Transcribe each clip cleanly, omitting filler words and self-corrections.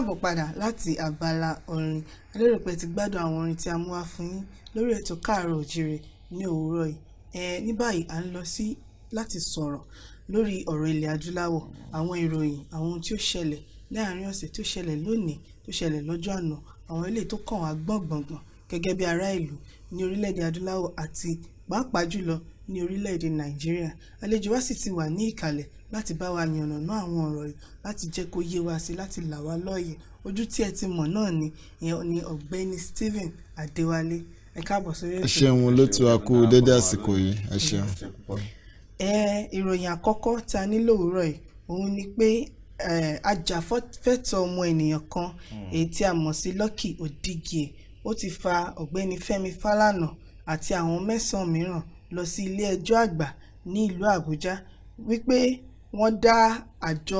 káàbọ̀ padà láti abala orin. A lérò pé ti gbádùn àwọn orin tí a mú wá fún yín lórí ètò Káàárọ̀ Oòjíire ní òwúrọ̀ yìí. Ní báyìí à ń lọ sí láti sọ̀rọ̀ lórí ọ̀rọ̀ ilẹ̀ adúláwọ̀, àwọn ìròyìn, àwọn ohun tí ó ṣẹlẹ̀ láàárín ọ̀sẹ̀, tó ṣẹlẹ̀ lónìí, tó ṣẹlẹ̀ lọ́jọ́ àná, àwọn eléyìí tó kàn wá gbọ̀ngbọ̀ngbọ̀n gẹ́gẹ́ bí ará ìlú ní orílẹ̀-èdè adúláwọ̀ àti pàápàá jùlọ ní orílẹ̀-èdè Nàìjíríà. Àlejò wa sì ti wà ní ìkàlẹ̀ láti bá wa yànnàná àwọn ọ̀rọ̀ yìí, láti jẹ́ kó yé wa sí, láti là wá lóye. Ojú tí ẹ ti mọ̀ náà ni ìyẹn ni Ọ̀gbẹ́ni Stephen Adéwálé. Ẹ káàbọ̀ sórí ètò. Ẹ ṣeun ló ti wá kú dédé àsìkò yìí. Ẹ ṣeun. Ìròyìn àkọ́kọ́ tá a ní lówùúrọ̀ yìí òun ni pé ajàfẹ́tọ̀ọ́ ọmọ ènìyàn kan èyí tí a mọ̀ sí Lucky Odigye, ó ti fa Ọ̀gbẹ́ni Fẹ́mi Fálànà àti àwọn 9 mìíràn lọ sí ilé ẹjọ́ àgbà ní ìlú Àbújá wípé wọ́n dá àjọ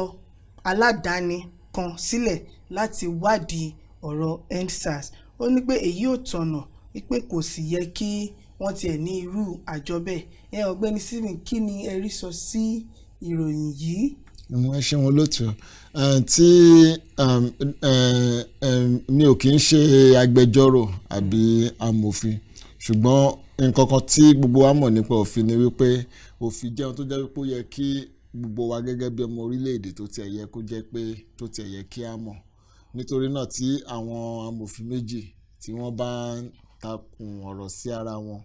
aládàáni kan sílẹ̀ láti wádìí ọ̀rọ̀ EndSARS. Ó ní pé èyí ò tọ̀nà, wípé kò sì yẹ kí wọ́n tiẹ̀ ní irú àjọ bẹ́ẹ̀. Ọ̀gbẹ́ni Stephen, kí ni ẹ rí sọ sí ìròyìn yìí? Ẹ ṣeun olóòtú. Tí mi ò kì í ṣe agbẹjọ́rò àbí amòfin, ṣùgbọ́n nǹkan kan tí gbogbo wa mọ̀ nípa òfin ni wípé òfin jẹ́ ohun tó jẹ́ wípé ó yẹ kí gbogbo wa gẹ́gẹ́ bí ọmọ orílẹ̀-èdè tó tiẹ̀ yẹ kó jẹ́ pé tó tiẹ̀ yẹ kí a mọ̀. Nítorí náà tí àwọn amòfin méjì tí wọ́n bá ń takùn ọ̀rọ̀ sí ara wọn,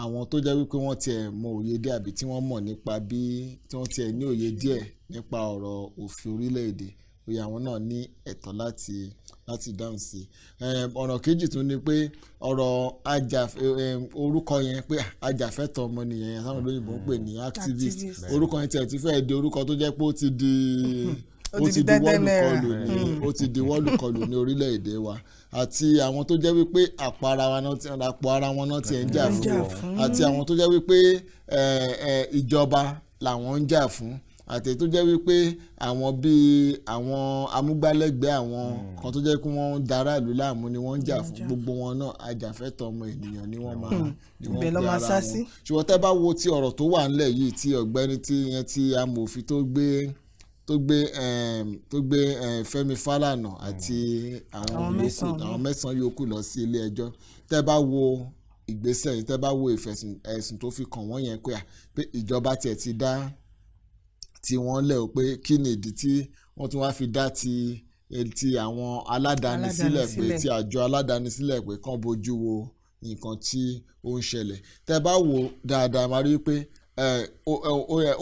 àwọn tó jẹ́ wípé wọ́n tiẹ̀ mọ òye díẹ̀ àbí tí wọ́n mọ̀ nípa bí tí wọ́n tiẹ̀ ní òye díẹ̀ nípa ọ̀rọ̀ òfin orílẹ̀-èdè, òye àwọn náà ní ẹ̀tọ́ láti dáhùn sí. Ọ̀nà kejì tún ni pé ọ̀rọ̀ orúkọ yẹn pé ajàfẹ́tọ̀ọ́ ọmọnìyàn yẹn táwọn olóyìnbó ń pè ní activist, orúkọ yẹn tiẹ̀ ti fẹ́ di orúkọ tó jẹ́ pé ó ti di wọ́lùkọlù ní orílẹ̀-èdè wa, àti àwọn tó jẹ́ wípé àpò ara wọn náà ti ń jà fún, àti àwọn tó jẹ́ wípé ìjọba làwọn ń jà fún, àti tó jẹ́ wípé àwọn bíi àwọn amúgbálẹ́gbẹ̀ẹ́ àwọn kan tó jẹ́ pé wọ́n ń dará ìlú láàmú ni wọ́n ń jà fún. Gbogbo wọn náà ajàfẹ́tọ̀ọ́ ọmọ ènìyàn ni wọ́n pe ara wọn. Ṣùgbọ́n tẹ́ bá wo ti ọ̀rọ̀ tó wà ńlẹ̀ yìí, tí ọ̀gbẹ́ni tí amòfin tó gbé Fẹ́mi Fálànà àti àwọn 9 yòókù lọ sí ilé ẹjọ́, tẹ́ bá wo ìgbésẹ̀ yìí, tẹ́ bá wo ẹ̀sùn tó fi kàn wọ́n yẹn pé ìjọba tiẹ̀ ti dá tí wọ́n lẹ̀ o, pé kí ni ìdí tí wọ́n tún wá fi dá ti àwọn aládàáni sílẹ̀, pé ti àjọ aládàáni sílẹ̀ pé kán bójú wo nǹkan tí ó ń ṣẹlẹ̀. Tẹ́ bá wo dáadáa máa rí pé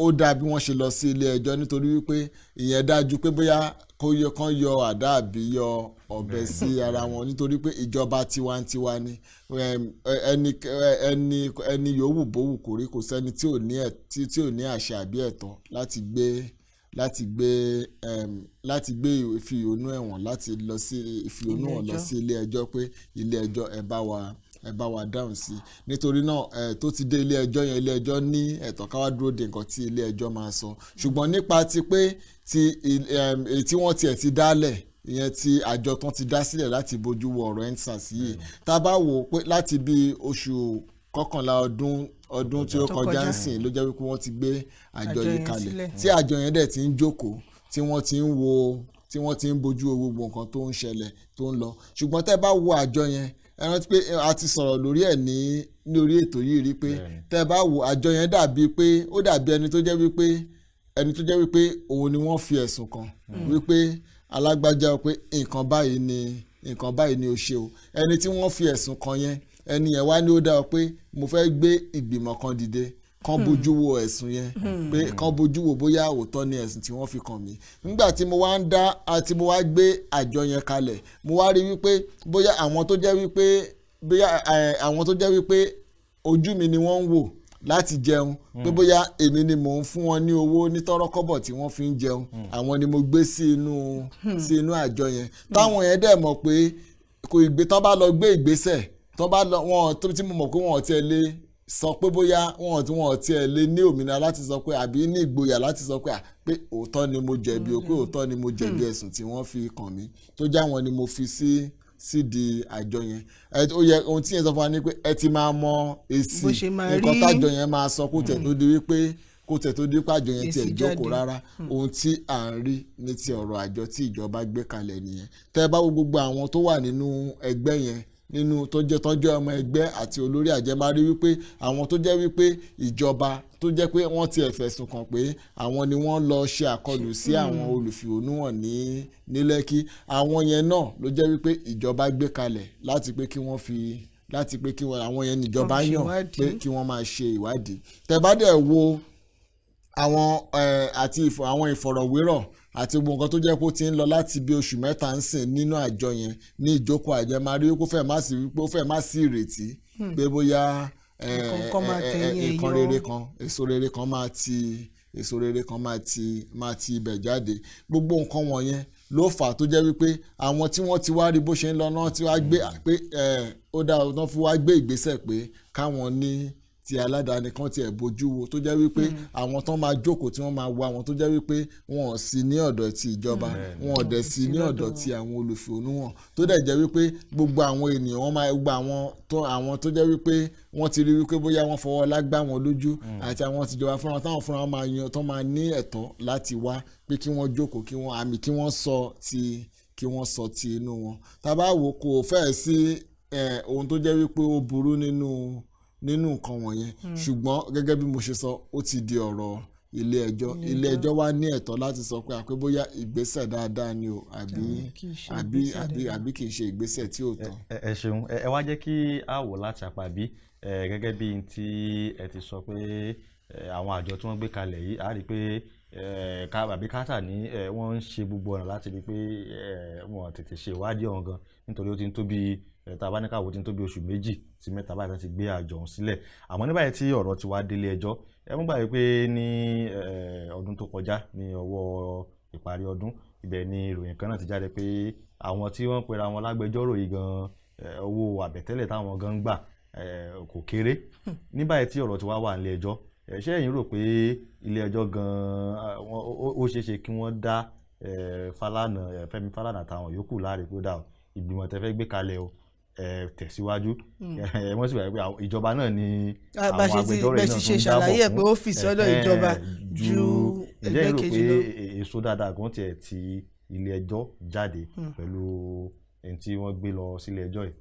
ó dáa bí wọ́n ṣe lọ sí ilé ẹjọ́, nítorí wípé ìyẹn dájú pé bóyá kán yọ àdá àbí yọ ọ̀bẹ sí ara wọn, nítorí pé ìjọba tiwantiwa ni. ẹni yòówù bówù kò rí, kò sẹ́ni tí ò ní àṣẹ àbí ẹ̀tọ́ láti gbé ìfìhónú ẹ̀wọ̀n láti lọ sí ìfìhónú hàn lọ sí ilé ẹjọ́, pé ilé ẹjọ́ ẹ bá wa dáhùn sí. Nítorí náà tó ti dé ilé ẹjọ́ yẹn, ilé ẹjọ́ ní ẹ̀tọ́ ká wá dúró de nǹkan tí ilé ẹjọ́ máa sọ. Ṣùgbọ́n nípa ti pé tí wọ́n tiẹ̀ ti dálẹ̀, ìyẹn tí àjọ tán ti dá sílẹ̀ láti bójú wo ọ̀rọ̀ EndSARS yìí, tá a bá wò ó pé láti bí oṣù kọkànlá ọdún tí ó kọjá ń sìn ló jẹ́ wípé wọ́n ti gbé àjọ yìí kalẹ̀, tí àjọ yẹn dẹ̀ ti ń jókòó, tí wọ́n ti ń bójú wo gbogbo nǹkan tó ń ṣẹlẹ̀ tó ń lọ. Ṣùgbọ́n tẹ́ bá wo àjọ yẹn, ẹ rántí pé a ti sọ̀rọ̀ lórí ẹ̀ ní orí ètò yìí rí, pé tẹ́ bá wo àjọ yẹn dàbí ẹni tó jẹ́ wípé òun ni wọ́n fi ẹ̀sùn kàn, wípé alágbájá pé nǹkan báyìí ni ó ṣe o. Ẹni tí wọ́n fi ẹ̀sùn kàn yẹn, ẹni yẹn wá ní ó dá ọ pé mo fẹ́ gbé ìgbìmọ̀ kan dìde kán bójú wo ẹ̀sùn yẹn, pé kán bójú wo bóyá òótọ́ ni ẹ̀sùn tí wọ́n fi kàn mí. Nígbà tí mo wá gbé àjọ yẹn kalẹ̀, mo wá rí wípé bóyá àwọn tó jẹ́ wípé ojú mi ni wọ́n ń wò láti jẹun, pé bóyá èmi ni mò ń fún wọn ní owó ní tọ́rọ́kọ́bọ̀ tí wọ́n fi ń jẹun, àwọn ni mo gbé sí inú àjọ yẹn. Táwọn yẹn dẹ̀ mọ̀ pé tán bá lọ gbé ìgbésẹ̀, tí mo mọ̀ pé wọn ò tiẹ̀ lè sọ pé bóyá wọn ò tiẹ̀ lè ní òmìnira láti sọ pé àbí ní ìgboyà láti sọ pé òótọ́ ni mo jẹ̀bi o, pé òótọ́ ni mo jẹ̀bi ẹ̀sùn tí wọ́n fi kàn mí, tó já wọn ni mo fi sídìí àjọ yẹn. Ó yẹ ohun tí yẹn sọ fún wa ni pé ẹ ti máa mọ èsì nǹkan tájọ yẹn máa sọ kó tẹ̀ tó di wípé kó tẹ̀ tó dípò àjọ yẹn tiẹ̀ jókòó rárá ohun tí à ń rí ní ti ọ̀rọ̀ àjọ tí ìjọba gbé kalẹ̀ nìyẹn. tẹ́ bá wo gbogbo àwọn tó wà nínú ẹgbẹ́ yẹn nínú tó jẹ́ tọ́jú ọmọ ẹgbẹ́ àti olórí àjẹ máa rí wípé àwọn tó jẹ́ wípé ìjọba tó jẹ́ pé wọ́n ti fẹ̀sùn kàn pé àwọn ni wọ́n lọ ṣe àkọlù sí àwọn olùfẹ̀hónúhàn ní Lẹ́kì, àwọn yẹn náà ló jẹ́ wípé ìjọba gbé kalẹ̀ láti pé kí wọ́n àwọn yẹn níjọba yàn pé kí wọ́n máa ṣe ìwádìí. tẹ́ bá dẹ̀ wo àwọn àti àwọn ìfọ̀rọ̀wérọ̀ àti gbogbo nǹkan tó jẹ́ pé ó ti ń lọ láti bí oṣù mẹ́ta ń sìn nínú àjọ yẹn ní ìjókòó àjẹ máa rí pé ó fẹ́ má sí ìrètí pé bóyá nǹkan rere kan èso rere kan máa ti ibẹ̀ jáde. gbogbo nǹkan wọ̀nyẹn ló fà á tó jẹ́ wípé àwọn tí wọ́n ti wá rí bó ṣe ń lọ náà tí wọ́n gbé pé ó dá ọ̀tán fún wa gbé ìgbésẹ̀ pé káwọn ní ti aládàáni kan tiẹ̀ bójú wo tó jẹ́ wípé àwọn tán máa jókòó tí wọ́n máa wo àwọn tó jẹ́ wípé wọn ò sí ní ọ̀dọ̀ ti ìjọba wọn ò dẹ̀ sí ní ọ̀dọ̀ ti àwọn olùfẹ̀hónúhàn tó dẹ̀ jẹ́ wípé gbogbo àwọn ènìyàn wọn máa gba àwọn tó jẹ́ wípé wọ́n ti rí wípé bóyá wọ́n fọwọ́ lágbá wọn lójú àti àwọn tìjọba fúnra táwọn fúnra máa yan tán máa ní ẹ̀tọ́ láti wá pé kí wọ́n jókòó kí wọ́n sọ ti inú wọn. tá bá wò kò fẹ́ẹ̀ sí ohun tó jẹ́ wípé ó burú nínú nǹkan wọ̀nyẹn ṣùgbọ́n gẹ́gẹ́ bí mo ṣe sọ ó ti di ọ̀rọ̀ ilé ẹjọ́ wá ní ẹ̀tọ́ láti sọ pé àpé bóyá ìgbésẹ̀ dáadáa ni o àbí kì í ṣe ìgbésẹ̀ tí ò tọ́. ẹ ṣeun ẹ wá jẹ́ kí a wò láti apá bí gẹ́gẹ́ bí tí ẹ ti sọ pé àwọn àjọ tí wọ́n gbé kalẹ̀ yìí á rí i pé àbí kátà ní wọ́n ń ṣe gbogbo ọ̀nà láti rí i pé wọ́n tètè ṣe ìwádìí ọ̀hún gan nítorí ó ti ń tó bí tabaníkàwò tí ń tó bí oṣù 2 sí 3 báyìí láti gbé àjọ ọ̀hún sílẹ̀. àmọ́ ní báyìí tí ọ̀rọ̀ ti wá délé ẹjọ́ ẹ mú gbàgbé pé ní ọdún tó kọjá ní ọwọ́ ìparí ọdún ibẹ̀ ni ìròyìn kan náà ti jáde pé àwọn tí wọ́n pera wọn lágbẹjọ́rò yìí gan owó àbẹ̀tẹ́lẹ̀ táwọn gan gbà kò kéré. ní báyìí tí ọ̀rọ̀ ti wá wà nílé ẹjọ́ ṣé ẹ̀yin rò pé ilé ẹjọ́ gan ó ṣeéṣe kí wọ́n dá Fẹ́mi Fálànà àtàwọn yòókù láre pé ó dà ìgbìmọ̀ tẹ́ fẹ́ gbé kalẹ̀ o tẹ̀síwájú wọ́n sì wáyé pé ìjọba náà ni àwọn agbẹjọ́rò náà tó ń dábọ̀ fún ṣàlàyé pé ó fi sọ́dọ̀ ìjọba ju ẹgbẹ́ kejì lọ. èso dáadáa gan tiẹ̀ ti ilé ẹjọ́ jáde pẹ̀lú ẹni tí wọ́n gbé lọ sílé ẹjọ́ yìí.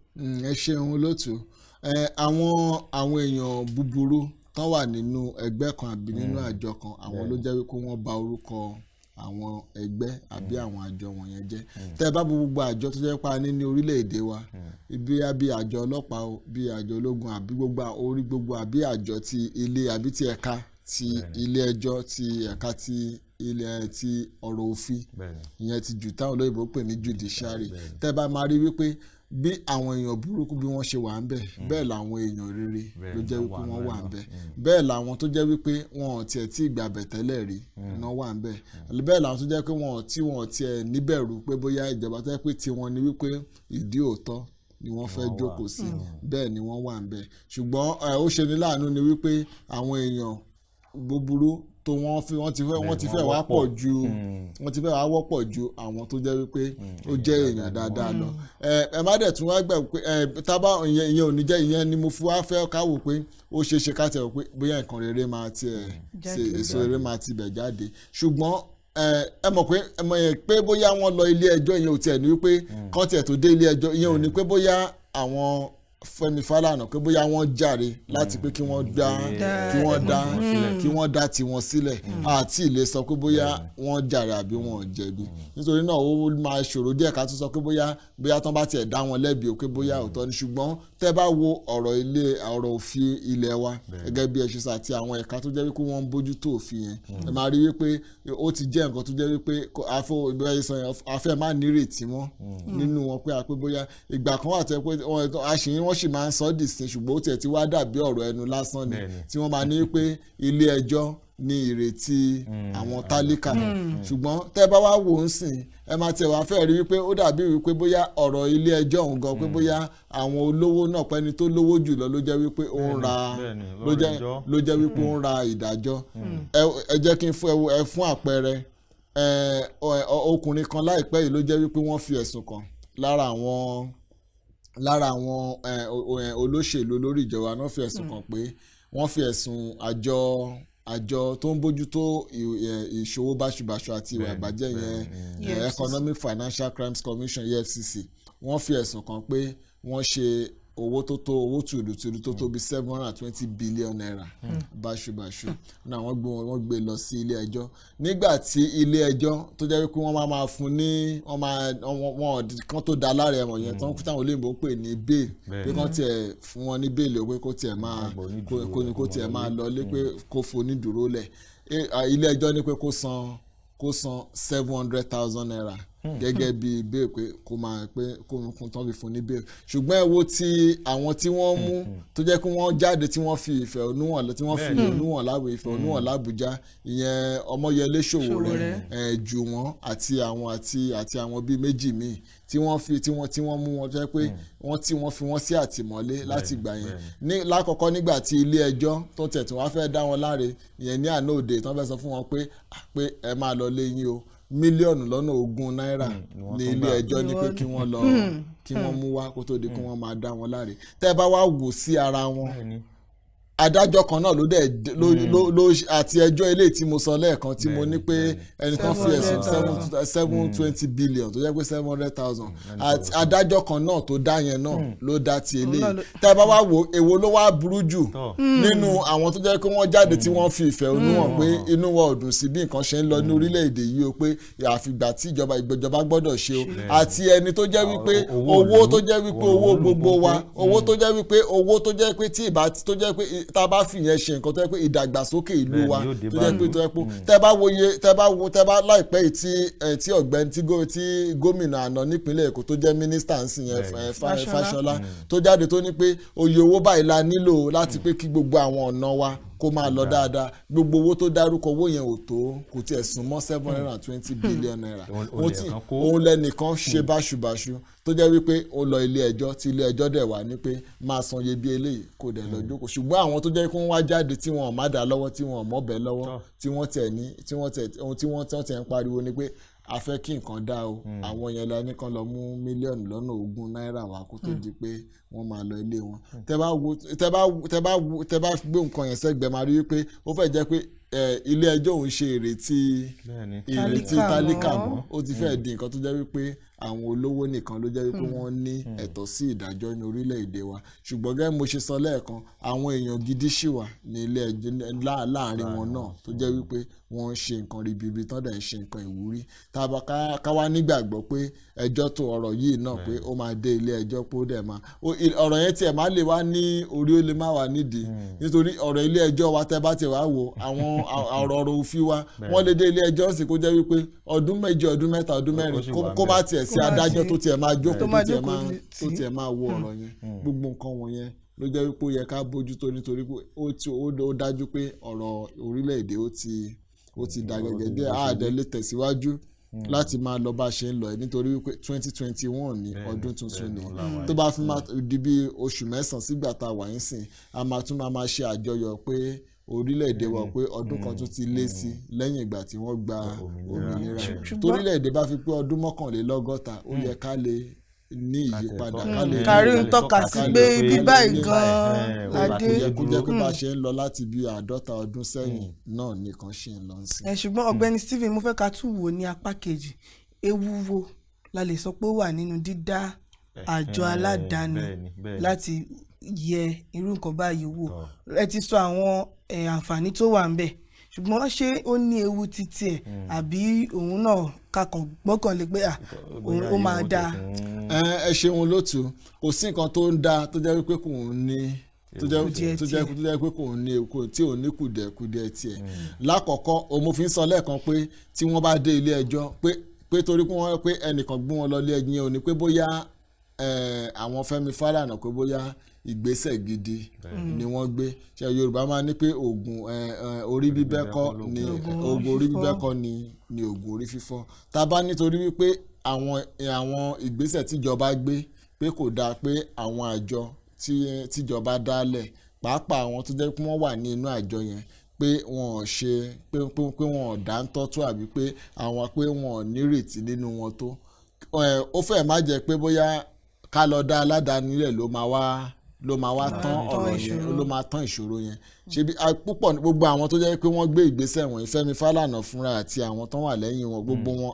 ẹ ṣeun olóòtú àwọn èèyàn búburú tán wà nínú ẹgbẹ́ kan àbí nínú àjọ kan àwọn ló jẹ́ wípé wọ́n bà orúkọ àwọn ẹgbẹ́ àbí àwọn àjọ wọ̀nyẹn jẹ́. tẹ́ bá gbogbo àjọ tó jẹ́ pa ní orílẹ̀-èdè wa bí àjọ ọlọ́pàá o bí àjọ ológun àbí gbogbo àbí àjọ ti ilé àbí ti ẹ̀ka ti ilé ẹjọ́ ti ẹ̀ka ti ilé ti ọ̀rọ̀ òfin ìyẹn ti jù táwọn olóyìnbó pè ní judiciary. tẹ́ bá máa rí wípé bí àwọn èèyàn burúkú bí wọ́n ṣe wà ń bẹ̀ bẹ́ẹ̀ làwọn èèyàn rere ló jẹ́ wípé wọ́n wà ń bẹ̀ bẹ́ẹ̀ làwọn tó jẹ́ wípé wọn ò tiẹ̀ tí ìgbà bẹ̀tẹ́lẹ̀ rí iná wà ń bẹ̀ bẹ́ẹ̀ làwọn tó jẹ́ pé wọn ò tiẹ̀ níbẹ̀rù pé bóyá ìjọba tó jẹ́ pé tiwọn ni wípé ìdí òótọ́ ni wọ́n fẹ́ jókòó sí bẹ́ẹ̀ ni wọ́n wà ń bẹ̀ ṣùgbọ́n ó ṣe ní láàánú ni wípé àwọn èèyàn búburú tó wọ́n ti fẹ́ wá wọ́pọ̀ ju àwọn tó jẹ́ wípé ó jẹ́ èèyàn dáadáa lọ. ẹ má dẹ̀ tún wá gbà pé tábà ìyẹn ò ní jẹ́ ìyẹn ni mo fi wá fẹ́ káwò pé ó ṣeé ṣe ká tẹ̀ wò pé bóyá nǹkan rere máa tiẹ̀ ṣe èso rere máa ti bẹ̀ jáde ṣùgbọ́n ẹ mọ̀ pé bóyá wọ́n lọ ilé ẹjọ́ ìyẹn ò tiẹ̀ ní wípé kán tiẹ̀ tó dé ilé ẹjọ́ ìyẹn ò ní pé bóyá àwọn Fẹ́mi Fálànà pé bóyá wọ́n jàre láti pé kí wọ́n dá tiwọn sílẹ̀ àti ilé sọ pé bóyá wọ́n jàre àbí wọn ò jẹ̀bi nítorí náà ó máa ṣòro díẹ̀ ká tún sọ pé bóyá tán bá tiẹ̀ dá wọn lẹ́bi o pé bóyá òótọ́ ni ṣùgbọ́n tẹ́ bá wo ọ̀rọ̀ òfin ilé wa gẹ́gẹ́ bí ẹ ṣe sọ àti àwọn ẹ̀ka tó jẹ́ wípé wọ́n ń bójútó òfin yẹn ẹ máa rí wípé ó ti jẹ́ nǹkan tó jẹ́ wípé afẹ́ má nírètí mọ́ nínú wọn pé àpé bóyá ìgbà kan wà tẹ́ pé àṣìyìn wọ́n sì máa ń sọ ọ́ dìsín ṣùgbọ́n ó tiẹ̀ ti wá dàbí ọ̀rọ̀ ẹnu lásán ni tí wọ́n máa ní pé ilé ẹjọ́ ní ìrètí àwọn tálíkà ṣùgbọ́n tẹ́ bá wá wò ó sìn ẹ máa tiẹ̀ wá fẹ́ rí wípé ó dàbí wípé bóyá ọ̀rọ̀ ilé ẹjọ́ òun gan pé bóyá àwọn olówó náà pẹ́ni tó lówó jùlọ ló jẹ́ wípé ó ń ra ìdájọ́ ẹ jẹ́ kí n fún àpẹẹrẹ ọkùnrin kan láìpẹ́ yìí ló jẹ́ wípé wọ́n fi ẹ̀sùn kàn lára àwọn olóṣèlú olórí ìjọba náà fi ẹ̀sùn kàn pé wọ́n fi ẹ̀sùn àjọ tó ń bójútó ìṣòwò báṣubàṣu àti ìwà ìbàjẹ́ yẹn Economic Financial Crimes Commission EFCC wọ́n fi ẹ̀sùn kàn pé wọ́n ṣe owó tùlùtùlù tó tó bí 720 billion naira báṣubàṣu náà wọ́n gbé lọ sí ilé ẹjọ́ nígbà tí ilé ẹjọ́ tó jẹ́ pé wọ́n máa fún ní wọ́n kan tó da lára ẹ̀wọ̀n yẹn tán táwọn olóyìnbó ń pè ní bail pé kán tiẹ̀ fún wọn ní bail pé kó tiẹ̀ máa lọ lé pé kó fonídùúró lẹ̀ ilé ẹjọ́ ní pé kó san 700,000 naira gẹ́gẹ́ bí bail pé kó máa pé kó tán fi fún ní bail ṣùgbọ́n ẹ wo ti àwọn tí wọ́n mú tó jẹ́ pé wọ́n jáde tí wọ́n fi ìfẹ̀hónúhàn tí wọ́n fi ìfẹ̀hónúhàn l'Ábùjá ìyẹn Ọmọyẹlé Sowore Jùwọ́n àti àwọn bíi méjì míì tí wọ́n mú wọn jẹ́ pé wọ́n fi wọ́n sí àtìmọ́lé láti gbà yẹn lákọ̀ọ́kọ́ nígbà tí ilé ẹjọ́ tó tẹ̀tún wá fẹ́ dá wọn láre ìyẹn ní àná òde tán fẹ́ sọ fún wọn pé ẹ máa lọ lé yín o mílíọ̀nù lọ́nà 20 náírà ní ilé ẹjọ́ ní pé kí wọ́n mú wá kó tó di kí wọ́n máa dá wọn láre tẹ́ bá wá wò sí ara wọn adájọ́ kan náà ló àti ẹjọ́ eléyìí tí mo sọ lẹ́ẹ̀kan tí mo ní pé ẹnìkan fi ẹ̀sùn 720 billion tó jẹ́ pé 700,000 àti adájọ́ kan náà tó dá yẹn náà ló dá ti eléyìí tá a bá wá wo èwo ló wá burú jù nínú àwọn tó jẹ́ pé wọ́n jáde tí wọ́n fi ìfẹ̀hónú hàn pé inú wọn ò dùn sí bí nǹkan ṣe ń lọ ní orílẹ̀-èdè yìí o pé àfìgbà tí ìjọba gbọ́dọ̀ ṣe o àti ẹni tó jẹ́ wípé owó tó jẹ́ wípé owó gbogbo wa owó tó jẹ́ wípé owó tó jẹ́ pé tí ìbá tó jẹ́ pé tá a bá fi yẹn ṣe nǹkan tó yẹ pé ìdàgbàsókè ìlú wa tó yẹ pé tẹ́ bá láìpẹ́ tí ọ̀gbẹ́ni tí gómìnà àná nípínlẹ̀ Èkó tó jẹ́ mínísítà ń sìn yẹn Fáṣọlá tó jáde tó ní pé oye owó báyìí la nílò láti pé kí gbogbo àwọn ọ̀nà wa kó máa lọ dáadáa gbogbo owó tó dárúkọ owó yẹn ò tó kò tiẹ̀ sún mọ́ 720 billion naira òun lẹ́nìkan ṣe báṣubàṣu tó jẹ́ wípé ó lọ ilé ẹjọ́ tí ilé ẹjọ́ dẹ̀ wá ní pé máa san iye bí eléyìí kò dẹ̀ lọ jókòó ṣùgbọ́n àwọn tó jẹ́ kó wá jáde tí wọn ò má dá lọ́wọ́ tí wọn ò mọ́bẹ̀ lọ́wọ́ tí wọ́n tẹ̀ ń pariwo ni pé a fẹ́ kí nǹkan dá o àwọn yẹn la ní kán lọ mú mílíọ̀nù lọ́nà 20 náírà wá kó tó di pé wọ́n máa lọ ilé wọn tẹ́ bá gbé nǹkan yẹn sẹ́gbẹ̀ẹ́ máa rí wípé ó fẹ́ jẹ́ pé ilé ẹjọ́ òun ṣe ìrètí tálíkà mọ́ ó ti fẹ́ di nǹkan tó jẹ́ wípé àwọn olówó nìkan ló jẹ́ wípé wọ́n ní ẹ̀tọ́ sí ìdájọ́ ní orílẹ̀-èdè wa ṣùgbọ́n gẹ́gẹ́ mo ṣe sọ lẹ́ẹ̀kan àwọn èèyàn gidi ṣì wà ní ilé ẹjọ́ láàrin wọn náà tó jẹ́ wípé wọ́n ń ṣe nǹkan ribibi tán dẹ̀ ń ṣe nǹkan ìwúrí ká wá nígbàgbọ́ pé ẹjọ́ tó ọ̀rọ̀ yìí náà pé ó máa dé ilé ẹjọ́ pé ó dẹ̀ máa ọ̀rọ̀ yẹn tiẹ̀ máa lè wá ní orí ó lè má wà nídìí nítorí ọ̀rọ̀ ilé ẹjọ́ wa tẹ́ bá tiẹ̀ wá wò àwọn ọ̀rọ̀ òfin wa wọ́n lè dé ilé ẹjọ́ sì kó jẹ́ wípé ọdún méjì ọdún mẹ́ta ọdún mẹ́rin kó má tiẹ̀ sí adájọ́ tó tiẹ̀ máa jókòó tó tiẹ̀ máa wo ọ̀rọ̀ yẹn gbogbo nǹkan wọ̀nyẹn ló jẹ́ wípé ó yẹ ká bójútó nítorí pé ó dájú pé ọ̀rọ̀ orílẹ̀-èdè ó ti dà gẹ́gẹ́ díẹ̀ àádẹ́ lè tẹ̀síwájú láti máa lọ bá a ṣe ń lọ ẹ̀ nítorí wípé 2021 ní ọdún tuntun ni tó bá fi máa di bí oṣù mẹ́sàn-án sígbà tá a wà ń sìn a máa tún máa ṣe àjọyọ̀ pé orílẹ̀-èdè wa pé ọdún kan tún ti lé sí lẹ́yìn ìgbà tí wọ́n gba òmìnira torílẹ̀-èdè bá fi pé ọdún 61 ó yẹ ká lè ní ìyípadà kárí ń tọ́ka sí pé bíbá ìgan adé kó jẹ́ pé bá a ṣe ń lọ láti bí 50 ọdún sẹ́yìn náà nìkan ṣì ń lọ sí. ṣùgbọ́n ọ̀gbẹ́ni Stephen mo fẹ́ ká tún wò ní apá kejì ewu wo la lè sọ pé ó wà nínú dídá àjọ aládàáni láti yẹ irú nǹkan báyìí wò ẹ ti sọ àwọn àǹfààní tó wà ń bẹ̀ ṣùgbọ́n ṣé ó ní ewu títí ẹ̀ àbí òun náà kakàn gbọ́kànlé pé ó máa dáa. ẹ ṣeun lótú kò sí nǹkan tó ń dáa tó jẹ́ wípé kò ní tó jẹ́ pé kò ní tí ò ní kùdẹ̀kùdẹ̀ tiẹ̀ lákọ̀ọ́kọ́ mo fi ń sọ lẹ́ẹ̀kan pé tí wọ́n bá dé ilé ẹjọ́ pé torí pé ẹnìkan gbé wọn lọ ilé ẹjọ́ ò ní pé bóyá àwọn Fẹ́mi Fálànà pé bóyá ìgbésẹ̀ gidi ni wọ́n gbé ṣe Yorùbá máa ní pé oògùn orí bíbẹ́ kọ́ ni oògùn orí bíbẹ́ kọ́ ni oògùn orí fífọ́ tá a bá nítorí wípé àwọn ìgbésẹ̀ tíjọba gbé pé kò dáa pé àwọn àjọ tíjọba dálẹ̀ pàápàá àwọn tó jẹ́ pé wọ́n wà ní inú àjọ yẹn pé wọn ò ṣe pé wọn ò dáńtọ́tọ́ àbí pé wọn ò nírètí nínú wọn tó ó fẹ́ má jẹ́ pé bóyá ká lọ dá aládàáni rẹ̀ ló máa wá ló máa wá tán ọ̀rọ̀ yẹn ló máa tán ìṣòro yẹn ṣebí púpọ̀ gbogbo àwọn tó jẹ́ pé wọ́n gbé ìgbésẹ̀ wọ̀nyí Fẹ́mi Fálànà fúnra àti àwọn tó wà lẹ́yìn wọn gbogbo wọn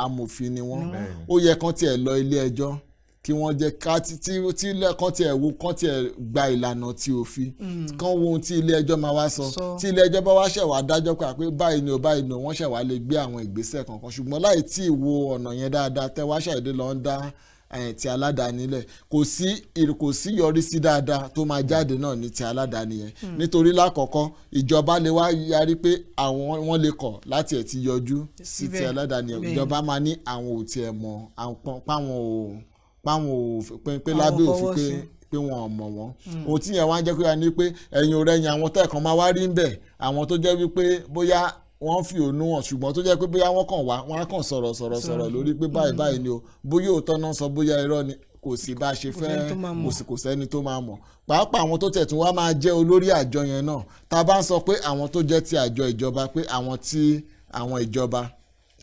amòfin ni wọ́n ó yẹ kán tiẹ̀ lọ ilé ẹjọ́ kí wọ́n jẹ́ ká tí kán tiẹ̀ wo kán tiẹ̀ gba ìlànà ti òfin kán wo ohun tí ilé ẹjọ́ máa wá sọ tí ilé ẹjọ́ bá wá ṣẹ̀ wá dájọ́ pé báyìí ni wọ́n ṣẹ̀ wá lè gbé àwọn ìgbésẹ̀ kankan ṣùgbọ́n láì tí ì wo ọ̀nà yẹn dáadáa tẹ́ wá ṣàìdé lọ ń dá ti aládàáni lẹ̀ kò sí yọrísí dáadáa tó máa jáde náà ní ti aládàáni yẹn nítorí lákọ̀ọ́kọ́ ìjọba lè wá yarí pé wọ́n lè kọ̀ láti ẹ̀ ti yọjú sí ti aládàáni yẹn ìjọba máa ní àwọn ò tiẹ̀ mọ̀ páwọn ò pé lábẹ́ òfin pé wọn ò mọ̀ wọ́n ohun tí yẹn wá ń jẹ́ pé wá ní pé ẹ̀yìn ò rẹ̀yìn àwọn tẹ́ẹ̀kan máa wá rí ń bẹ̀ àwọn tó jẹ́ wípé bóyá wọ́n fi ònú hàn ṣùgbọ́n tó jẹ́ pé bóyá wọ́n á kàn sọ̀rọ̀ lórí pé báyìí ni o bóyá òótọ́ náà sọ bóyá irọ́ ni kò sí bá a ṣe fẹ́ kò sẹ́ni tó máa mọ̀ pàápàá àwọn tó tẹ̀tún wá máa jẹ́ olórí àjọ yẹn náà tá a bá ń sọ pé àwọn tó jẹ́ ti àjọ ìjọba pé àwọn ìjọba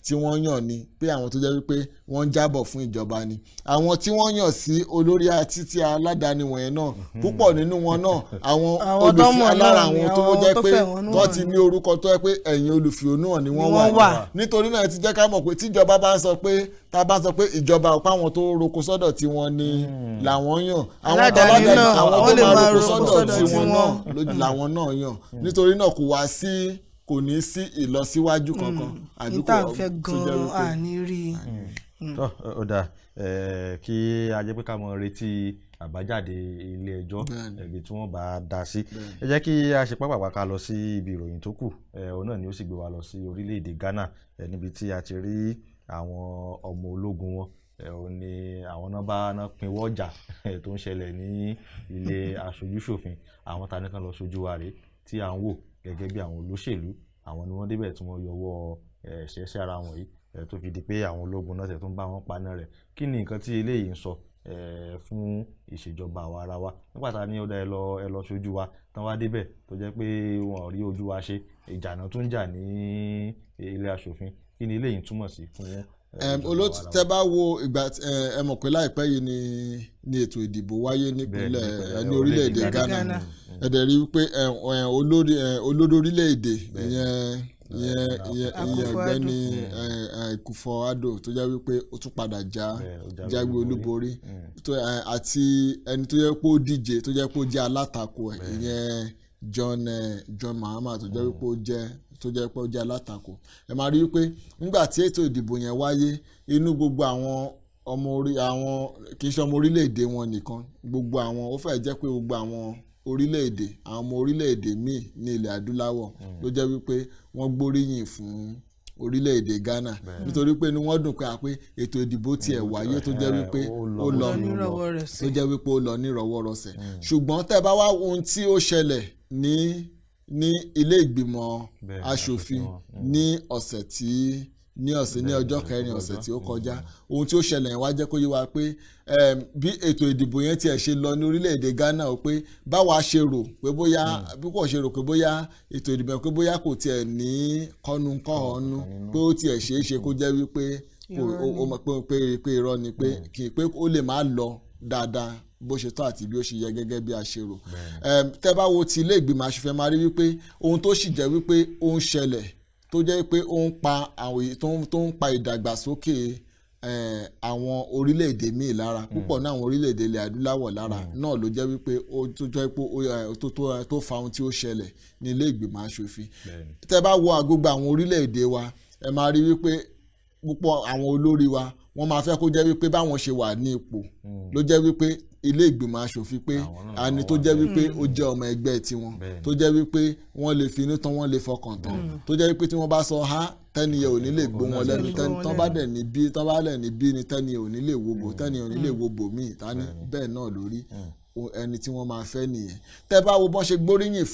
tí wọ́n yàn ni pé àwọn tó jẹ́ wípé wọ́n ń jábọ̀ fún ìjọba ni àwọn tí wọ́n yàn sí olórí títí aládàáni wọ̀nyẹn náà púpọ̀ nínú wọn náà àwọn olùfẹ́ alára àwọn tó jẹ́ pé wọ́n ti ní orúkọ tó jẹ́ pé ẹ̀yìn olùfẹ̀hónú hàn ni wọ́n wà nítorí náà ti jẹ́ ká mọ̀ pé tíjọba bá ń sọ pé tá a bá sọ pé ìjọba ọ̀pá àwọn tó roko sọ́dọ̀ tí wọ́n ni làwọn yàn àwọn tó máa roko sọ́dọ̀ tí wọ́n náà làwọn náà yàn nítorí náà kò ní sí ìlọsíwájú kankan àdúgbò tó jẹ́ wípé àní rí ó dáa kí a jẹ́ pé ká mọ retí àbájáde ilé ẹjọ́ ẹ̀gbẹ́ tí wọ́n bá dá sí ẹ jẹ́ kí a ṣe pápápá ká lọ sí ibi ìròyìn tó kù òun náà ni ó sì gbé wa lọ sí orílẹ̀-èdè Ghana níbi tí a ti rí àwọn ọmọ ológun wọn òun ni àwọn náà pinwọ́ ọjà tó ń ṣẹlẹ̀ ní ilé aṣojúṣòfin àwọn ta nìkan lọ ṣojú wa rèé tí à ń wò gẹ́gẹ́ bí àwọn olóṣèlú àwọn ni wọ́n débẹ̀ tí wọ́n yọwọ́ ṣẹ̀ṣẹ̀ ara wọn yìí tó fi di pé àwọn ológun náà tẹ̀ tó ń bá wọn paná rẹ̀ kí ni nǹkan tí eléyìí ń sọ fún ìṣèjọba àwa ara wa nígbà tá a ní ó dá ẹ lọ ṣojú wa tán wá débẹ̀ tó jẹ́ pé wọn ò rí ojú wa ṣe ìjà náà tún jà ní ilé aṣòfin kí ni eléyìí túmọ̀ sí fún olóòtú tẹ́ bá wo ìgbà ẹ mọ̀ pé láìpẹ́ yìí ni ètò ìdìbò wáyé nípínlẹ̀ ní orílẹ̀-èdè Ghana ẹ dẹ̀ rí i pé olórí orílẹ̀-èdè ìyẹn ọ̀gbẹ́ni Akufo-Addo tó jẹ́ wípé ó tún padà jáwé olúborí àti ẹni tó jẹ́ pé ó díje tó jẹ́ pé ó jẹ́ alátakò ẹ̀ ìyẹn John Mahama tó jẹ́ wípé ó jẹ́ alátakò ẹ máa rí wípé nígbà tí ètò ìdìbò yẹn wáyé inú gbogbo àwọn kì í ṣe ọmọ orílẹ̀-èdè wọn nìkan gbogbo àwọn ó fẹ́ jẹ́ pé gbogbo àwọn ọmọ orílẹ̀-èdè míì ní ilẹ̀ adúláwọ̀ ló jẹ́ wípé wọ́n gbóríyìn fún orílẹ̀-èdè Ghana nítorí pé ni wọ́n dùn pé ètò ìdìbò tiẹ̀ wáyé tó jẹ́ wípé ó lọ nírọ̀wọ́rọsẹ̀ ṣùgbọ́n tẹ́ bá wá ohun tí ó ṣẹlẹ̀ ní ilé ìgbìmọ̀ aṣòfin ní ọjọ́ kẹrin ọ̀sẹ̀ tí ó kọjá ohun tí ó ṣẹlẹ̀ yẹn wá jẹ́ kó yé wa pé bí ètò ìdìbò yẹn tiẹ̀ ṣe lọ ní orílẹ̀-èdè Ghana ó pé báwa ṣe rò pé bóyá ètò ìdìbò yẹn pé bóyá kò tiẹ̀ ní kọ́nu pé ó tiẹ̀ ṣeé ṣe kó jẹ́ wípé pé irọ́ ni pé ó lè má lọ dáadáa bó ṣe tó àti bí ó ṣe yẹ gẹ́gẹ́ bí a ṣe rò tẹ́ bá wo ti ilé ìgbìmọ̀ aṣòfin máa rí wípé ohun tó sì jẹ́ wípé ó ń ṣẹlẹ̀ tó jẹ́ pé ó ń pa ìdàgbàsókè àwọn orílẹ̀-èdè míì lára púpọ̀ náà àwọn orílẹ̀-èdè ilẹ̀ adúláwọ̀ lára náà ló jẹ́ wípé tó fa ohun tí ó ṣẹlẹ̀ ní ilé ìgbìmọ̀ aṣòfin tẹ́ bá wo gbogbo àwọn orílẹ̀-èdè wa ẹ máa rí wípé púpọ̀ àwọn olórí wa wọ́n máa fẹ́ kó jẹ́ wípé báwọn ṣe wà ní ipò ló jẹ́ wípé ilé ìgbìmọ̀ aṣòfin pé àní tó jẹ́ wípé ó jẹ́ ọmọ ẹgbẹ́ tiwọn tó jẹ́ wípé wọ́n lè finú tán wọ́n lè fọkàn tán tó jẹ́ wípé tí wọ́n bá sọ tẹ́niyẹ ò ní lè gbó wọn lẹ́nu tán bá lẹ̀ ní bí ni tẹ́niyẹ ò ní lè wo bò tẹ́niyẹ ò ní lè wo bò míì tání bẹ́ẹ̀ náà lórí ẹni tí wọ́n máa fẹ́ nìyẹn tẹ́ bá wo bọ́n ṣe gbóríyìn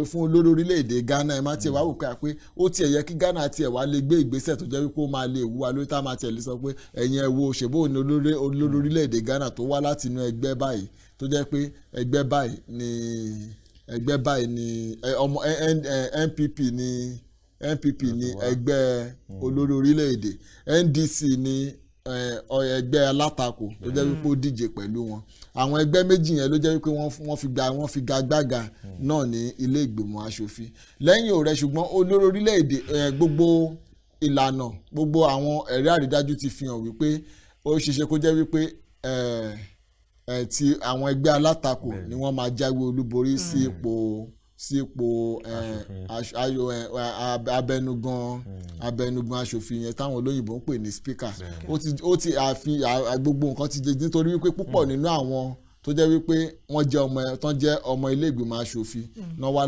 fún olórí orílẹ̀-èdè Ghana ẹ má tiẹ̀ wá wò pé ó tiẹ̀ yẹ kí Ghana tiẹ̀ wá lè gbé ìgbésẹ̀ tó jẹ́ wípé ó máa lè wúwa lórí tá a máa tiẹ̀ lè sọ pé ẹ̀yin ẹ̀ wo òṣèbó ní olórí orílẹ̀-èdè Ghana tó wá láti inú ẹgbẹ́ báyìí tó jẹ́ pé ẹgbẹ́ báyìí ni ọmọ NPP ni ẹgbẹ́ olórí orílẹ̀-èdè NDC ni ẹgbẹ́ alátakò tó jẹ́ wípé ó díje pẹ̀lú wọn àwọn ẹgbẹ́ méjì yẹn ló jẹ́ wípé wọ́n fi gagbága náà ní ilé ìgbìmọ̀ aṣòfin lẹ́yìn ọ̀rẹ́ ṣùgbọ́n olórí orílẹ̀-èdè gbogbo ìlànà gbogbo àwọn ẹ̀rí àrídájú ti fi hàn wípé ó ṣeéṣe kó jẹ́ wípé ti àwọn ẹgbẹ́ alátakò ni wọ́n máa jáwé olúborí sí ipò abẹnugan aṣòfin yẹn táwọn olóyìnbó ń pè ní speaker ó ti àfihàn gbogbo nǹkan ti jẹ́ nítorí wípé púpọ̀ nínú àwọn tó jẹ́ wípé wọ́n jẹ́ ọmọ ilé ìgbìmọ̀ aṣòfin náà wá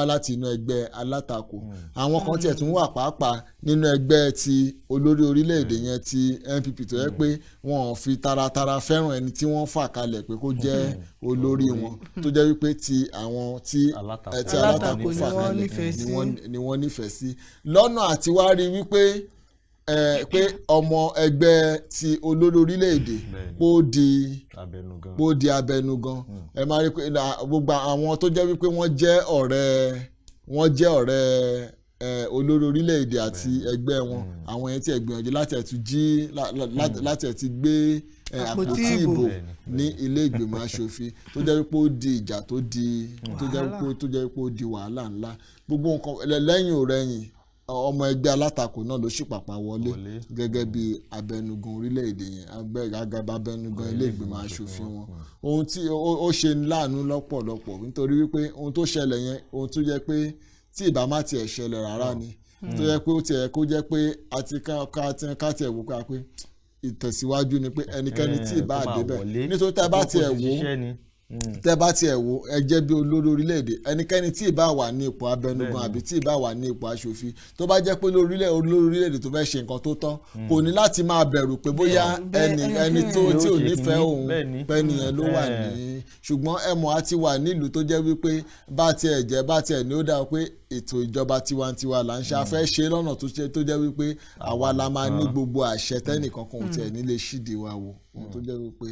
láti inú ẹgbẹ́ alátakò àwọn kan tiẹ̀ tún wà pàápàá nínú ẹgbẹ́ ti olórí orílẹ̀-èdè yẹn ti NPP tó yẹ pé wọ́n fi taratara fẹ́ràn ẹni tí wọ́n fà kalẹ̀ pé kó jẹ́ olórí wọn tó jẹ́ wípé ti àwọn tí alátakò fà kalẹ̀ ni wọ́n nífẹ̀ẹ́ sí lọ́nà àti wá rí wípé pé ọmọ ẹgbẹ́ ti olórí orílẹ̀-èdè kó di abẹnugan ẹ máa rí pé gbogbo àwọn tó jẹ́ wípé wọ́n jẹ́ ọ̀rẹ́ olórí orílẹ̀-èdè àti ẹgbẹ́ wọn àwọn yẹn tí ẹ gbìyànjú láti ẹ̀ ti gbé àpótí ìbò ní ilé ìgbìmọ̀ aṣòfin tó jẹ́ wípé ó di ìjà tó jẹ́ wípé ó di wàhálà ńlá gbogbo nǹkan lẹ́yìn òrẹ́yìn ọmọ ẹgbẹ́ alátakò náà ló ṣìpàpà wọlé gẹ́gẹ́ bí abẹnugan orílẹ̀-èdè yẹn abẹnugan ilé ìgbìmọ̀ aṣòfin wọn ohun tí ó ṣe ní láàánú lọ́pọ̀lọpọ̀ nítorí wípé ohun tó ṣẹlẹ̀ yẹn ohun tó jẹ́ pé tí ìbá má tiẹ̀ ṣẹlẹ̀ rárá ni tó jẹ́ pé ó tiẹ̀ kó jẹ́ pé àti ká tiẹ̀ wò pé ìtẹ̀síwájú ni pé ẹnikẹ́ni tí ìbá débẹ̀ nítorí tẹ́ bá tiẹ̀ wò ẹ jẹ́ bí olórí orílẹ̀-èdè ẹnikẹ́ni tí ìbá wà ní ipò abẹnugan àbí tí ìbá wà ní ipò aṣòfin tó bá jẹ́ pé olórí orílẹ̀-èdè tó fẹ́ ṣe nǹkan tó tọ́ kò ní láti máa bẹ̀rù pé bóyá ẹni tí ò nífẹ̀ẹ́ òun pẹ́niyẹn ló wà ní ṣùgbọ́n ẹ̀mọ́ á ti wà nílùú tó jẹ́ wípé bá tiẹ̀ ní ó dáa pé ètò ìjọba tiwantiwa là ń ṣe afẹ́ ṣe lọ́nà tó jẹ́ wípé àwa la máa ní gbogbo àṣẹ tẹ́nìkankan ò tiẹ̀ nílé ṣídìí wa wò ohun tó jẹ́ wípé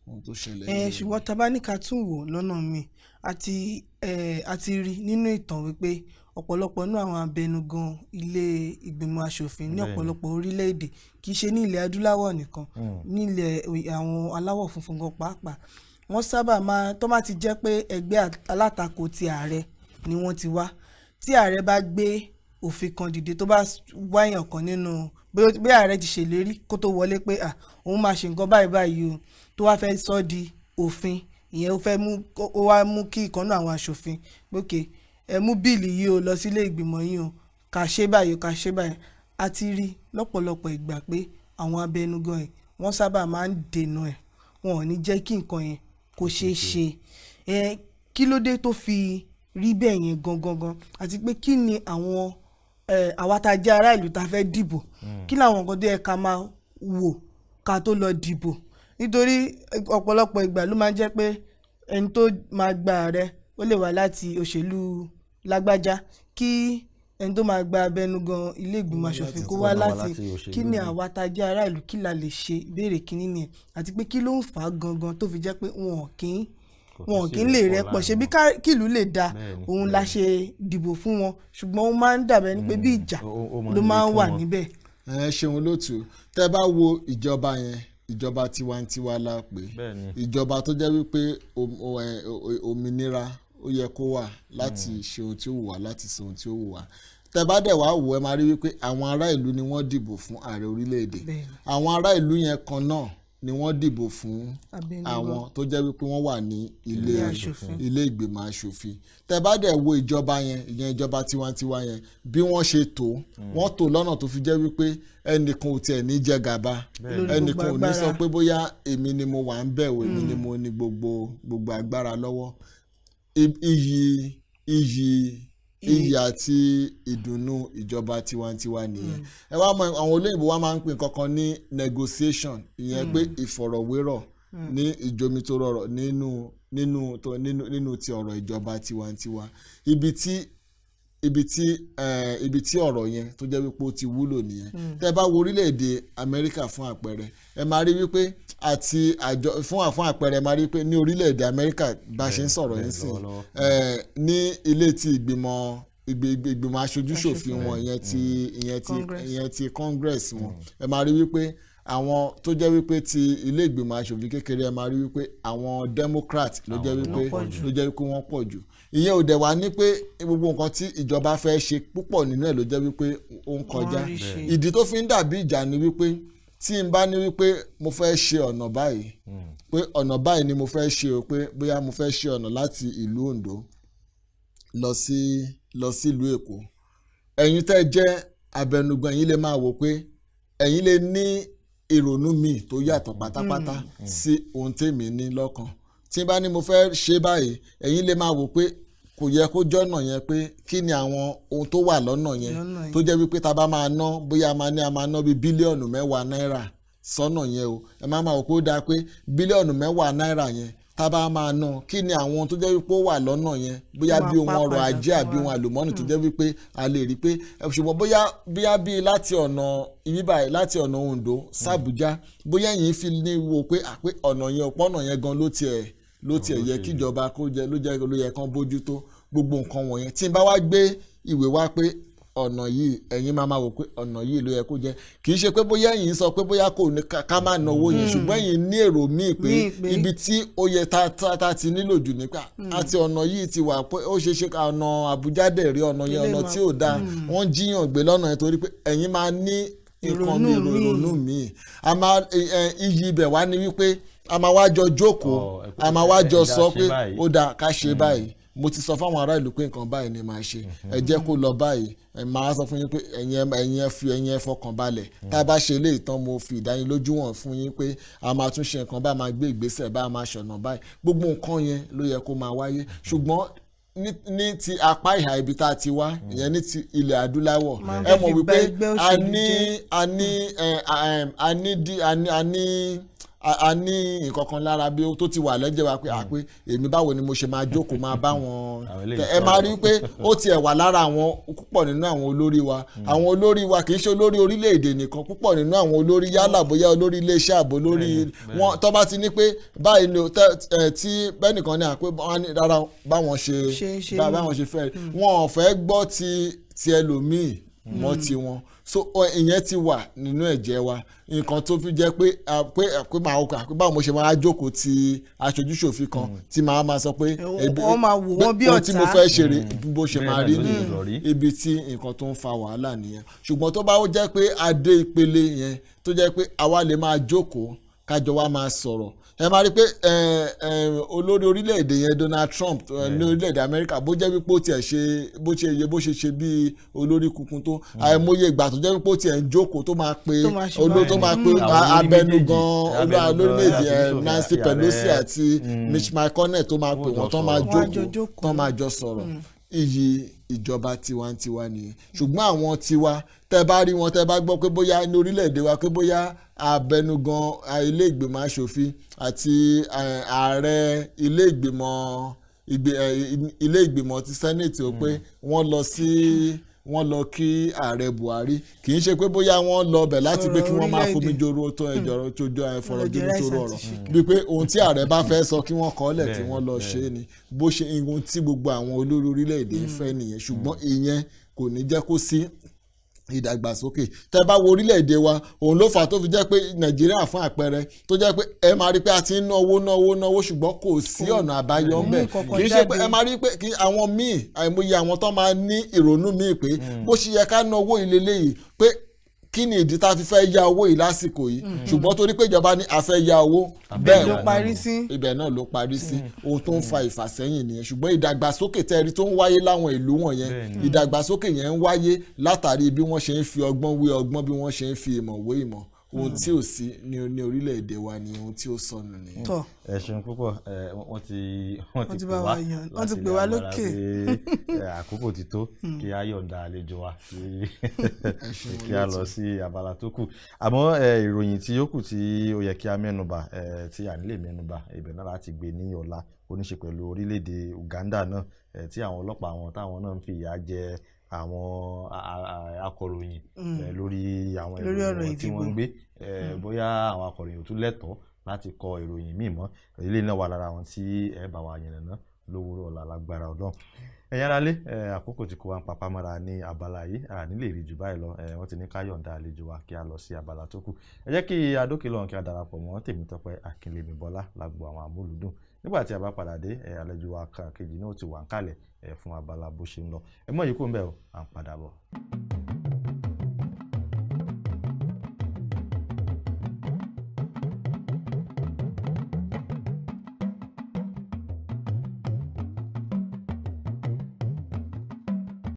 ohun tó ṣẹlẹ̀. ṣùgbọ́n tá bá ní ká tún wò lọ́nà mi àti rí nínú ìtàn wípé ọ̀pọ̀lọpọ̀ nínú àwọn abẹnugan ilé ìgbìmọ̀ aṣòfin ní ọ̀pọ̀lọpọ̀ orílẹ̀-èdè kì í ṣe ní ilẹ̀ adúláwọ̀ nìkan nílẹ̀ àwọn aláwọ̀ funfun gan pàápàá wọ́n sábà tó bá ti jẹ́ pé ẹgbẹ́ alátakò ti ààrẹ ni wọ́n ti wá tí ààrẹ bá gbé òfin kan dìde tó bá wáyàn kan nínú bí ààrẹ ti ṣèlérí kó tó wọlé pé òun máa ṣe nǹkan báyìí o tó wá fẹ́ sọ di òfin ìyẹn ó wá mú kí ìkànnì àwọn aṣòfin gbókè ẹ mú bíìlì yìí o lọ sílé ìgbìmọ̀ yìí o ká ṣe báyìí a ti rí lọ́pọ̀lọpọ̀ ìgbà pé àwọn abẹnugan ẹ̀ wọ́n sábà máa ń dènà ẹ̀ wọn ò ní jẹ́ kí nǹkan yẹn kó ṣeé ṣe kí ló dé tó fi rí bẹ́ẹ̀ yẹn gangan àti pé kí ni àwọn àwa tá a jẹ́ ará ìlú tá a fẹ́ dìbò kí làwọn nǹkan tó yẹ ká máa wò ká tó lọ dìbò nítorí ọ̀pọ̀lọpọ̀ ìgbà ló máa ń jẹ́ pé ẹni tó máa gba ààrẹ ó lè wá láti òṣèlú lágbájá kí ẹni tó máa gba abẹnugan ilé ìgbìmọ̀ aṣòfin kó wá láti kí ni àwa tá a jẹ́ ará ìlú kí la lè ṣe ìbéèrè kínní nìyẹn àti pé kí ló ń fà á gangan tó fi jẹ́ pé wọn kì í lè rẹpọ̀ ṣe bí kílùú lè da òun la ṣe dìbò fún wọn ṣùgbọ́n ó máa ń dàbẹ̀ ni pé bí ìjà ló máa ń wà níbẹ̀. ẹ ṣeun lótú tẹ́ bá wo ìjọba yẹn ìjọba tiwantiwa la pè ìjọba tó jẹ́ wípé òmìnira ó yẹ kó wà láti ṣe ohun tí ó wù wá láti sọ ohun tí ó wù wá tẹ́ bá dẹ̀ wá wò ẹ máa rí wípé àwọn ará ìlú ni wọ́n dìbò fún ààrẹ orílẹ̀-èdè àwọn ará ìlú yẹn kan náà ni wọ́n dìbò fún àwọn tó jẹ́ wípé wọ́n wà ní ilé ìgbìmọ̀ aṣòfin tẹ́ bá dẹ̀ wo ìjọba yẹn ìyẹn ìjọba tiwantiwa yẹn bí wọ́n ṣe wọ́n tò lọ́nà tó fi jẹ́ wípé ẹnìkan ò tiẹ̀ ní jẹ gàba ẹnìkan ò ní sọ pé bóyá èmi ni mo wà ń bẹ̀ wò èmi ni mo ní gbogbo agbára lọ́wọ́ iyì àti ìdùnnú ìjọba tiwantiwa nìyẹn ẹ wá mọ̀ àwọn olóyìnbó wa máa ń pè kankan ní negotiation ìyẹn pé ìfọ̀rọ̀wérọ̀ ní ìjomitoro nínú ti ọ̀rọ̀ ìjọba tiwantiwa ibi tí ọ̀rọ̀ yẹn tó jẹ́ wípé ó ti wúlò nìyẹn tẹ́ bá wo orílẹ̀-èdè Amẹ́ríkà fún àpẹẹrẹ ẹ máa rí wípé àti àjọ fún àpẹẹrẹ ẹ máa rí pé ní orílẹ̀-èdè Amẹ́ríkà bá ṣe ń sọ̀rọ̀ yẹn sìn ní ilé tí ìgbìmọ̀ ìgbìmọ̀ aṣojúṣòfin wọn ìyẹn ti Congress wọn ẹ máa rí wípé àwọn tó jẹ́ wípé ti ilé ìgbìmọ̀ aṣòfin kékeré ẹ máa rí wípé àwọn Democrat ló jẹ́ wípé wọ́n pọ̀ jù ìyẹn ò dẹ̀ wá ní pé gbogbo nǹkan tí ìjọba fẹ́ ṣe púpọ̀ nínú ẹ̀ ló jẹ́ wípé ó ń kọjá ìdí tó fi ń dàbí ìjà ni wípé tí n bá ní wípé mo fẹ́ ṣe ọ̀nà báyìí pé ọ̀nà báyìí ni mo fẹ́ ṣe o pé bóyá mo fẹ́ ṣe ọ̀nà láti ìlú Ondo lọ sí ìlú Èkó ẹ̀yin tẹ́ jẹ́ abẹnugan ẹ̀yin lè máa wò pé ẹ̀yin lè ní ìrònú mi tó yàtọ̀ pátápátá sí ohun tèmi ní lọ́kàn tí n bá ní mo fẹ́ ṣe báyìí ẹ̀yin lè máa wò pé kò yẹ kó jọ́nà yẹn pé kí ni àwọn ohun tó wà lọ́nà yẹn tó jẹ́ wípé tá a bá máa ná bóyá a máa ná bí bílíọ̀nù 10 náírà sọ́nà yẹn o ẹ máa wò pé ó dáa pé bílíọ̀nù 10 náírà yẹn tá a bá máa ná kí ni àwọn ohun tó jẹ́ wípé ó wà lọ́nà yẹn bóyá bí ohun ọrọ̀ ajé àbí ohun àlùmọ́ọ́nì tó jẹ́ wípé a lè rí pé ṣùgbọ́n bóyá bí láti ọ̀nà ibíbáyìí láti ọ̀nà Ondo s'Àbújá bóyá yìí fi ní wo pé ọ̀nà yẹn ọ̀pọ̀nà yẹn gan ló tiẹ̀ yẹ kíjọba kó jẹ ló yẹ kán bójútó gbogbo nǹkan wọ̀nyẹn tí n bá wá gbé ìwé wá pé ọ̀nà yìí ẹ̀yin máa wò pé ọ̀nà yìí ló yẹ kó jẹ́ kì í ṣe pé bóyá ẹ̀yin sọ pé bóyá kò ní ká má náwó yẹn ṣùgbọ́n ẹ̀yin ní èrò míì pé ibi tí ó yẹ tá ti nílò jù nípa àti ọ̀nà yìí ti wà pé ó ṣeé ṣe ọ̀nà Àbújá dẹ̀ rí ọ̀nà yẹn ọ̀nà tí ò dáa wọ́n jíyàn gbé lọ́nà yẹn torí pé ẹ̀yin máa ní nǹkan mi ìrònú míì iyì ibẹ̀ wá ní wípé a máa wá jọ jókòó a máa wá jọ sọ pé ó dáa ká ṣe báyìí mo ti sọ fáwọn ará ìlú pé nǹkan báyìí ni màá ṣe ẹ jẹ́ kó lọ báyìí ẹ máa sọ fún yín pé ẹ̀yin ẹ fọkàn balẹ̀ tá a bá ṣe eléyìí tán mo fi ìdánilójú wọn fún yín pé a máa tún ṣe nǹkan báyìí a máa gbé ìgbésẹ̀ báyìí a máa ṣọ̀nà báyìí gbogbo nǹkan yẹn ló yẹ kó máa wáyé ṣùgbọ́n ní ti apá ìhà ibi tá a ti wá ìyẹn ní ti ilẹ̀ adúláwọ̀ ẹ mọ̀ wípé a ní nǹkan kan lára bí tó ti wà lẹ́jẹ̀ wa pé èmi báwo ni mo ṣe máa jókòó máa bá wọn ẹ máa rí pé ó tiẹ̀ wà lára àwọn púpọ̀ nínú àwọn olórí wa kì í ṣe olórí orílẹ̀-èdè nìkan púpọ̀ nínú àwọn olórí yálà bóyá olórí iléeṣẹ́ àbò lórí wọn tó bá ti ní pé báyìí ni tí bẹ́ẹ̀ nìkan ní àpé rárá báwọn ṣe fẹ́ wọn ò fẹ́ gbọ́ ti ẹlòmíì mọ́ tiwọn so ìyẹn ti wà nínú ẹ̀jẹ̀ wa nǹkan tó fi jẹ́ pé báwo mo ṣe máa jókòó ti aṣojúṣòfin kan tí màá sọ pé ohun tí mo fẹ́ ṣe rè bó ṣe máa rí nìyẹn ibi tí nǹkan tó ń fa wàhálà nìyẹn ṣùgbọ́n tó bá jẹ́ pé adé ìpele yẹn tó jẹ́ pé àwa lè máa jókòó kájọ wa máa sọ̀rọ̀ ẹ máa rí pé olórí orílẹ̀-èdè yẹn Donald Trump ní orílẹ̀-èdè Amẹ́ríkà bó jẹ́ wípé ó tiẹ̀ ṣe bó ṣe ṣe bí olórí kunkun tó àìmọye ìgbà tó jẹ́ wípé ó tiẹ̀ ń jókòó tó máa pe abẹnugan olórílẹ̀-èdè Nancy Pelosi àti Mitch McConnell tó máa pè wọ́n tó máa jókòó tó máa jọ sọ̀rọ̀ iyì ìjọba tiwantiwa nìyẹn ṣùgbọ́n àwọn tiwa tẹ́ bá rí wọn tẹ́ bá gbọ́ pé bóyá ní orílẹ̀-èdè wa pé bóyá abẹnugan ilé ìgbìmọ̀ aṣòfin àti ààrẹ ilé ìgbìmọ̀ ti senate ó pé wọ́n lọ kí ààrẹ Buhari kì í ṣe pé bóyá wọ́n lọ bẹ̀ láti pé kí wọ́n máa fomi joro tó ẹjọ́ tójó ẹ̀fọ́rọ̀jọ́ nítorí ọ̀rọ̀ bíi pé ohun tí ààrẹ bá fẹ́ sọ kí wọ́n kọ́lẹ̀ tí wọ́n lọ ṣe é ni bó ṣe ohun tí gbogbo àwọn olórí orílẹ̀-èdè ń fẹ́ nìyẹn ṣùgbọ́n ìyẹn kò ní jẹ́ kó sí ìdàgbàsókè tẹ́ bá wo orílẹ̀-èdè wa òun ló fà á tó fi jẹ́ pé Nàìjíríà fún àpẹẹrẹ tó jẹ́ pé ẹ máa rí pé a ti ń náwó ṣùgbọ́n kò sí ọ̀nà àbáyọ ń bẹ̀ kì í ṣe pé ẹ máa rí pé kí àwọn míì àìmọye àwọn tó máa ní ìrònú míì pé bó ṣe yẹ ká náwó ìlélẹ́yìí pé kí ni ìdí tá a fi fẹ́ ya owó yìí lásìkò yìí ṣùgbọ́n torí pé ìjọba ní a fẹ́ ya owó bẹ́ẹ̀ ibẹ̀ náà ló parí sí ohun tó ń fa ìfàsẹ́yìn nìyẹn ṣùgbọ́n ìdàgbàsókè tẹ́rí tó ń wáyé láwọn ìlú wọ̀nyẹn ìdàgbàsókè yẹn ń wáyé látàrí bí wọ́n ṣe ń fi ọgbọ́n wé ọgbọ́n bí wọ́n ṣe ń fi ìmọ̀ wé ìmọ̀ ohun tí ò sí ní orílẹ̀-èdè wa ni ohun tí ó sọnù nìyẹn. ẹ ṣeun púpọ̀ wọ́n ti pè wá lókè àkókò ti tó kí a yọ̀ǹda àlejò wa kí a lọ sí abala tó kù àmọ́ ìròyìn tí ó kù tí ó yẹ kí a mẹ́nubà tí à nílè mẹ́nubà ibẹ̀ náà láti gbé ní ọ̀la ó ní ṣe pẹ̀lú orílẹ̀-èdè Uganda náà tí àwọn ọlọ́pàá wọn táwọn náà ń fi ìyà jẹ àwọn akọ̀ròyìn lórí àwọn ìròyìn tí wọ́n ń gbé bóyá àwọn akọ̀ròyìn ò tún lẹ́tọ̀ọ́ láti kọ ìròyìn míì mọ́ ilé náà wà lára àwọn tí ẹ bá wa yànnàná lówùúrọ̀ ọ̀la lágbára Ọlọ́run. Ẹ̀yin aráalé, àkókò tí kò wá ń papá mọ́ra ní abala yìí ní lè rí jù báyìí lọ. Wọ́n ti ní ká yọ̀ǹda àlejò wa kí a lọ sí abala tó kù. Ẹ jẹ́ kí adókè lọ́hùn kí a darapọ̀ mọ́ Tèmítọ́pẹ́ Akínlémi Bọ́lá lágbo àwọn amúlùdùn. Nígbà tí a bá padà dé, àlejò wa kejì náà ti wà ń kalẹ̀ fún abala bó ṣe ń lọ. Ẹ mọ̀ yìí kó ń bẹ̀ ọ́, à ń padà bọ̀.